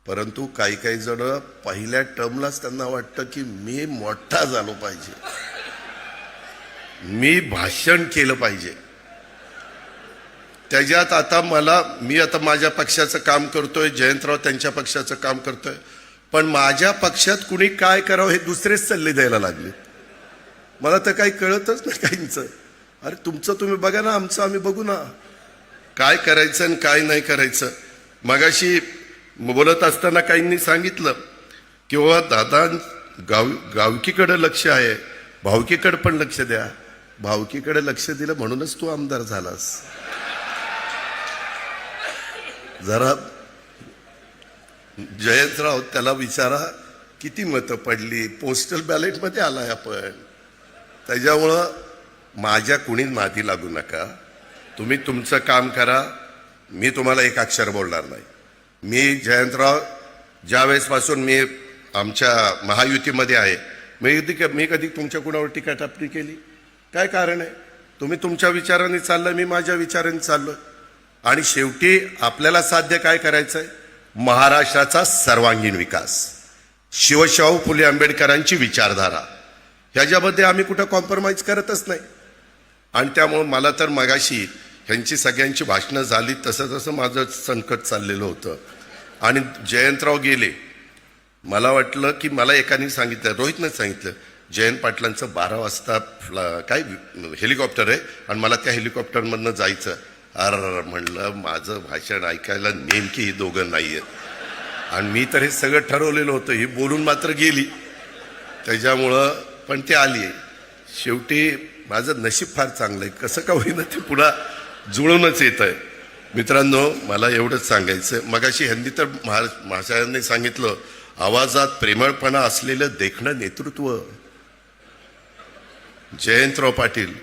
परंतु काही काही जण पहिल्या टर्मलाच त्यांना वाटतं की मी मोठा झालो पाहिजे, मी भाषण केलं पाहिजे. त्याच्यात आता मी आता माझ्या पक्षाचं काम करतोय, जयंतराव त्यांच्या पक्षाचं काम करतोय, पण माझ्या पक्षात कुणी काय करावं हे दुसरेच सल्ले द्यायला लागले. मला तर काही कळतच नाही काहींचं. अरे तुमचं तुम्ही बघा ना, आमचं आम्ही बघू ना, काय करायचं आणि काय नाही करायचं. मगाशी बोलत असताना काहींनी सांगितलं की बाबा दादा गावकीकडे लक्ष आहे, भावकीकडे पण लक्ष द्या. भावकीकडे लक्ष दिलं म्हणूनच तू आमदार झालास. जरा जयंतराव त्याला विचारा किती मतं पडली, पोस्टल बॅलेटमध्ये आलाय आपण. त्याच्यामुळं माझ्या कुणी नादी लागू नका, तुम्ही तुमचं काम करा. मी तुम्हाला एक अक्षर बोलणार नाही. मी जयंतराव ज्यावेळेसपासून मी आमच्या महायुतीमध्ये आहे, मी कधी तुमच्या कुणावर टीका टापणी केली? काय कारण आहे? तुम्ही तुमच्या विचाराने चाललं, मी माझ्या विचाराने चाललोय. आणि शेवटी आपल्याला साध्य काय करायचंय? महाराष्ट्राचा सर्वांगीण विकास, शिवशाहू फुले आंबेडकरांची विचारधारा, ह्याच्यामध्ये आम्ही कुठं कॉम्प्रोमाइज करतच नाही. आणि त्यामुळे मला तर मगाशी ह्यांची सगळ्यांची भाषणं झाली तसं तसं माझं संकट चाललेलं होतं. आणि जयंतराव गेले, मला वाटलं की मला एकाने सांगितलं, रोहितनं सांगितलं, जयंत पाटलांचं 12 वाजता काय हेलिकॉप्टर आहे आणि मला त्या हेलिकॉप्टरमधनं जायचं. अरे म्हणलं, माझं भाषण ऐकायला नेमकी ही दोघं नाही आहेत. आणि मी तर हे सगळं ठरवलेलं होतं, ही बोलून मात्र गेली. त्याच्यामुळं पण ते आली. शेवटी माझं नशीब फार चांगलं आहे, कसं का होईना ते पुन्हा जुळूनच येत आहे. मित्रांनो, मला एवढंच सांगायचं, मगाशी ह्यांनी तर महाशयांनी सांगितलं, आवाजात प्रेमळपणा असलेलं देखणं नेतृत्व. जयंतराव पाटील